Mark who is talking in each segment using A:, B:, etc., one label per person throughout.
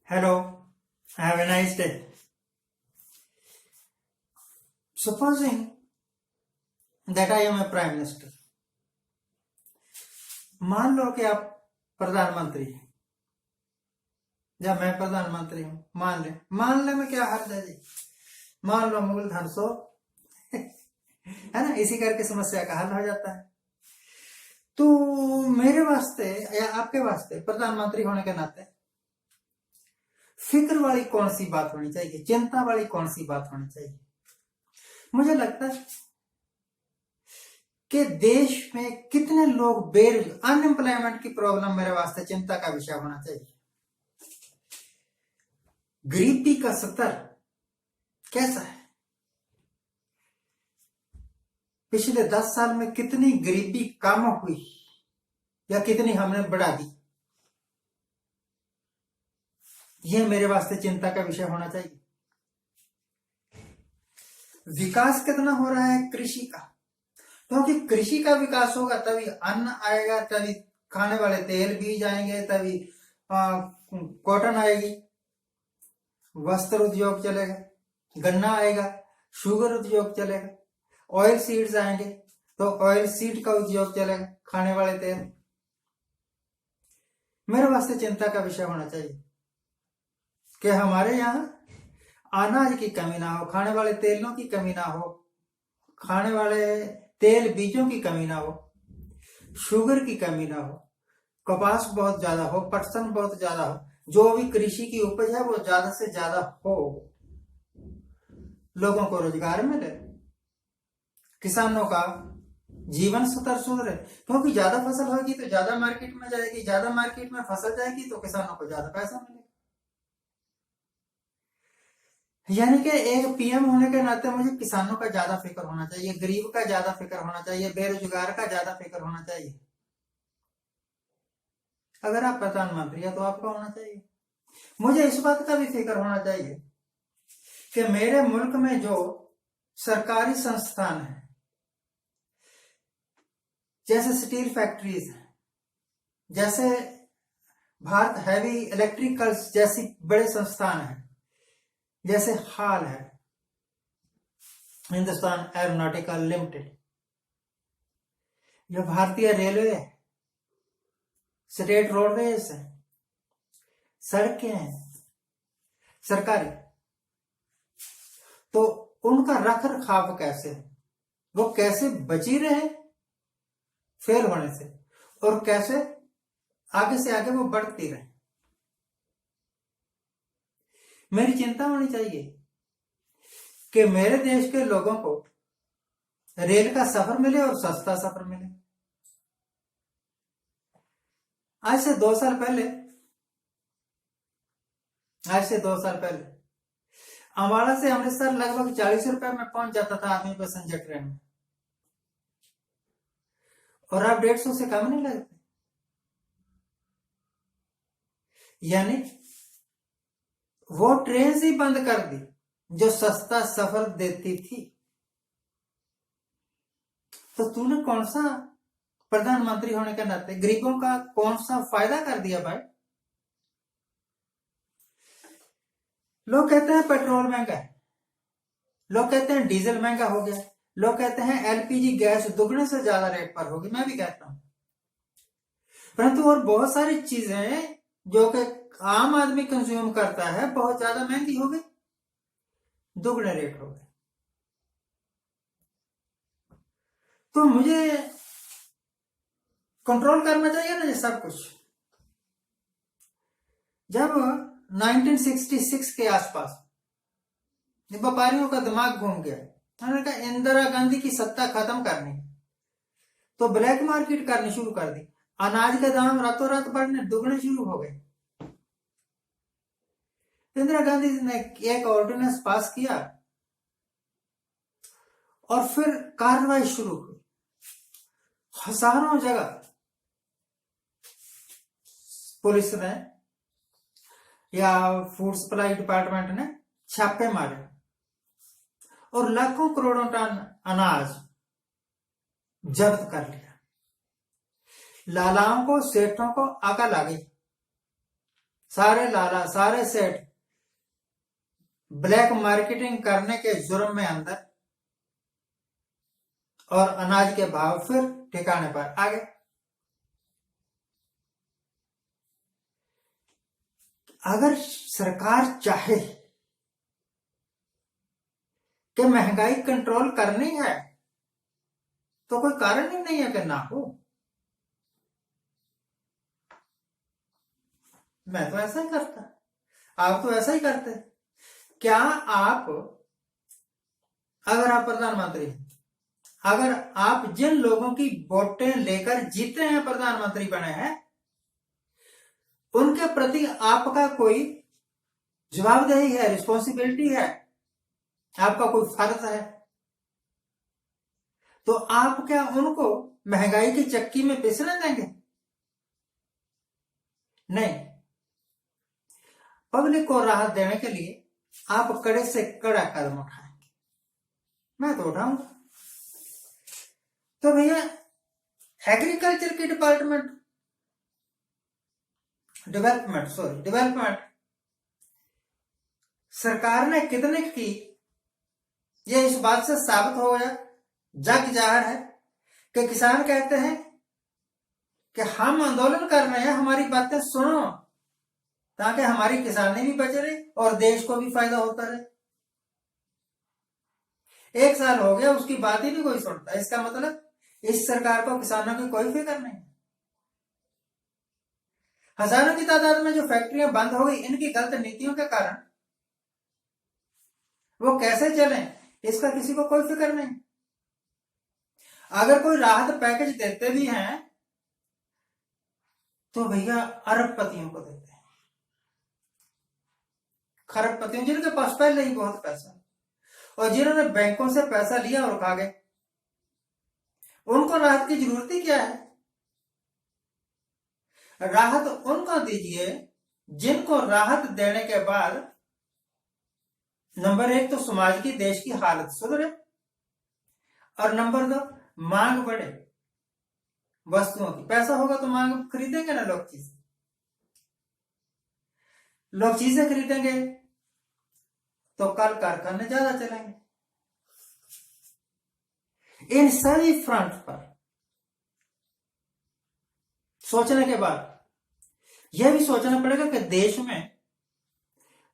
A: Hello, have a nice day. Supposing that I am a prime minister. मान लो कि आप प्रधानमंत्री हैं या मैं प्रधानमंत्री हूं। मान ले में क्या हर्ज है जी। मान लो मूलधन 100 है ना, इसी करके समस्या का हल हो जाता है। तो मेरे वास्ते या आपके वास्ते प्रधानमंत्री होने के नाते फिक्र वाली कौन सी बात होनी चाहिए, चिंता वाली कौन सी बात होनी चाहिए? मुझे लगता है कि देश में कितने लोग बेरोजगार, अनएम्प्लॉयमेंट की प्रॉब्लम मेरे वास्ते चिंता का विषय होना चाहिए। गरीबी का स्तर कैसा है? पिछले 10 साल में कितनी गरीबी कम हुई या कितनी हमने बढ़ा दी, यह मेरे वास्ते चिंता का विषय होना चाहिए। विकास कितना हो रहा है कृषि का, क्योंकि कृषि का विकास होगा तभी अन्न आएगा, तभी खाने वाले तेल बीज आएंगे, तभी कॉटन आएगी, वस्त्र उद्योग चलेगा, गन्ना आएगा, शुगर उद्योग चलेगा, ऑयल सीड्स आएंगे तो ऑयल सीड का उद्योग चलेगा, खाने वाले तेल। मेरे वास्ते चिंता का विषय होना चाहिए कि हमारे यहाँ अनाज की कमी ना हो, खाने वाले तेलों की कमी ना हो, खाने वाले तेल बीजों की कमी ना हो, शुगर की कमी ना हो, कपास बहुत ज्यादा हो, पटसन बहुत ज्यादा हो, जो भी कृषि की उपज है वो ज्यादा से ज्यादा हो, लोगों को रोजगार मिले, किसानों का जीवन स्तर सुधरे। क्योंकि ज्यादा फसल होगी तो ज्यादा मार्केट में जाएगी, ज्यादा मार्केट में फसल जाएगी तो किसानों को ज्यादा पैसा मिलेगा। यानी कि एक पीएम होने के नाते मुझे किसानों का ज्यादा फिक्र होना चाहिए, गरीब का ज्यादा फिक्र होना चाहिए, बेरोजगार का ज्यादा फिक्र होना चाहिए। अगर आप प्रधानमंत्री है तो आपका होना चाहिए। मुझे इस बात का भी फिक्र होना चाहिए कि मेरे मुल्क में जो सरकारी संस्थान है, जैसे स्टील फैक्ट्रीज है, जैसे भारत हैवी इलेक्ट्रिकल्स जैसी बड़े संस्थान है, जैसे हाल है हिंदुस्तान एरोनॉटिकल लिमिटेड, जो भारतीय रेलवे है, स्टेट रोडवेज है, सड़कें हैं सरकारी, तो उनका रख रखाव कैसे है, वो कैसे बची रहे फेल होने से, और कैसे आगे से आगे वो बढ़ती रहे। मेरी चिंता होनी चाहिए कि मेरे देश के लोगों को रेल का सफर मिले और सस्ता सफर मिले। आज से 2 साल पहले अम्बाला से अमृतसर लगभग 40 रुपए में पहुंच जाता था आदमी पैसेंजर ट्रेन में, और अब 150 से कम नहीं लगते। यानी वो ट्रेन ही बंद कर दी जो सस्ता सफर देती थी। तो तूने कौन सा प्रधानमंत्री होने के नाते गरीबों का कौन सा फायदा कर दिया भाई? लोग कहते हैं पेट्रोल महंगा है, लोग कहते हैं डीजल महंगा हो गया, लोग कहते हैं एलपीजी गैस दुगने से ज्यादा रेट पर होगी, मैं भी कहता हूं। परंतु और बहुत सारी चीजें जो कि आम आदमी कंज्यूम करता है बहुत ज्यादा महंगी हो गई, दुगने रेट हो गए। तो मुझे कंट्रोल करना चाहिए ना ये सब कुछ। जब 1966 के आसपास व्यापारियों का दिमाग घूम गया, उन्होंने कहा इंदिरा गांधी की सत्ता खत्म करनी, तो ब्लैक मार्केट करनी शुरू कर दी, अनाज के दाम रातों रात बढ़ने दुगने शुरू हो गए। इंदिरा गांधी ने एक ऑर्डिनेंस पास किया और फिर कार्रवाई शुरू हुई। हजारों जगह पुलिस ने या फूड सप्लाई डिपार्टमेंट ने छापे मारे और लाखों करोड़ों टन अनाज जब्त कर लिया। लालाओं को, सेठों को अकल आ गई सारे लाला, सारे सेठ ब्लैक मार्केटिंग करने के जुर्म में अंदर, और अनाज के भाव फिर ठिकाने पर आ गए। अगर सरकार चाहे कि महंगाई कंट्रोल करनी है तो कोई कारण ही नहीं है कि ना हो। मैं तो ऐसा ही करता, आप तो ऐसा ही करते। क्या आप, अगर आप प्रधानमंत्री हैं, अगर आप जिन लोगों की वोटें लेकर जीते हैं, प्रधानमंत्री बने हैं, उनके प्रति आपका कोई जवाबदेही है, रिस्पॉन्सिबिलिटी है, आपका कोई फर्ज है, तो आप क्या उनको महंगाई की चक्की में पिसने देंगे? नहीं। पब्लिक को राहत देने के लिए आप कड़े से कड़ा कदम उठाएंगे, मैं तो उठाऊंगा। तो भैया एग्रीकल्चर की डेवलपमेंट सरकार ने कितने की, ये इस बात से साबित हो गया, जग जाहिर है कि किसान कहते हैं कि हम आंदोलन कर रहे हैं, हमारी बातें सुनो, ताकि हमारी किसानी भी बच रहे और देश को भी फायदा होता रहे। 1 साल हो गया, उसकी बात ही नहीं कोई सुनता। इसका मतलब इस सरकार को किसानों की कोई फिक्र नहीं। हजारों की तादाद में जो फैक्ट्रियां बंद हो गई इनकी गलत नीतियों के कारण, वो कैसे चलें इसका किसी को कोई फिक्र नहीं। अगर कोई राहत पैकेज देते भी हैं तो भैया अरबपतियों को देते हैं, खरबपतियों, जिनके पास पहले ही बहुत पैसा और जिन्होंने बैंकों से पैसा लिया और खा गए, उनको राहत की जरूरत ही क्या है? राहत उनको दीजिए जिनको राहत देने के बाद नंबर 1 तो समाज की, देश की हालत सुधरे, और नंबर 2 मांग बढ़े वस्तुओं की। पैसा होगा तो मांग खरीदेंगे ना लोग चीजें खरीदेंगे तो कल कारखाने ज्यादा चलेंगे। इन सभी फ्रंट पर सोचने के बाद यह भी सोचना पड़ेगा कि देश में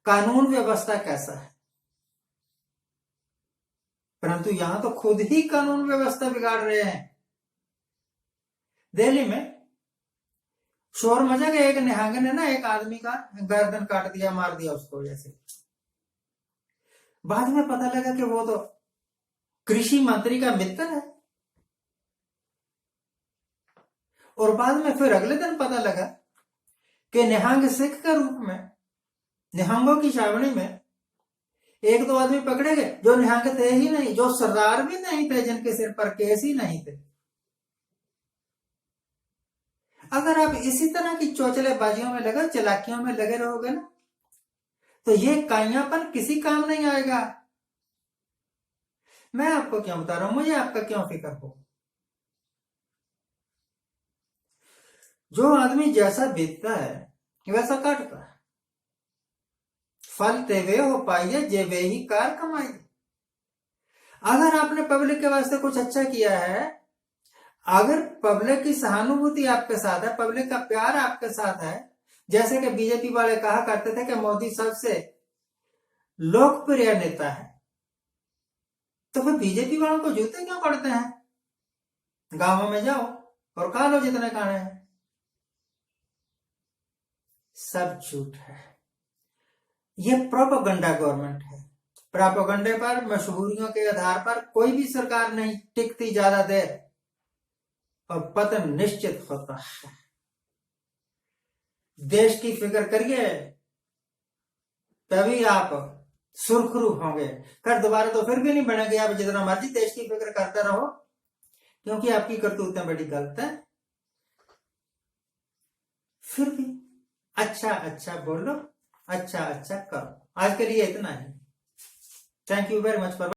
A: कानून व्यवस्था कैसा है। परंतु यहां तो खुद ही कानून व्यवस्था बिगाड़ रहे हैं। दिल्ली में शोर मचा के एक निहंग ने ना एक आदमी का गर्दन काट दिया, मार दिया उसको। जैसे बाद में पता लगा कि वो तो कृषि मंत्री का मित्र है, और बाद में फिर अगले दिन पता लगा कि निहंग सिख के रूप में, निहंगों की छावनी में 1-2 आदमी पकड़े गए जो निहंग थे ही नहीं, जो सरदार भी नहीं थे, जिनके सिर पर केस ही नहीं थे। अगर आप इसी तरह की चौचलेबाजियों में लगे, चलाकियों में लगे रहोगे ना, तो ये काइयापन किसी काम नहीं आएगा। मैं आपको क्यों बता रहा हूं, मुझे आपका क्यों फिक्र हो। जो आदमी जैसा बीतता है वैसा काटता है। फल तेवे हो पाइए जे वे ही कार कमाइए। अगर आपने पब्लिक के वास्ते कुछ अच्छा किया है, अगर पब्लिक की सहानुभूति आपके साथ है, पब्लिक का प्यार आपके साथ है, जैसे कि बीजेपी वाले कहा करते थे कि मोदी सबसे लोकप्रिय नेता है, तो फिर बीजेपी वालों को जूते क्यों पड़ते हैं? गांवों में जाओ और खा लो जितने खाने हैं। सब झूठ है, ये प्रोपेगेंडा गवर्नमेंट है। प्रोपेगेंडे पर, मशहूरियों के आधार पर कोई भी सरकार नहीं टिकती ज्यादा देर, और पतन निश्चित होता है। देश की फिक्र करिए, तभी आप सुरखरू होंगे। फिर दोबारा तो फिर भी नहीं बनेंगे। आप जितना मर्जी देश की फिक्र करते रहो, क्योंकि आपकी करतूतें बड़ी गलत है। फिर भी अच्छा अच्छा बोलो, अच्छा अच्छा करो। आज के लिए इतना ही। Thank you very much for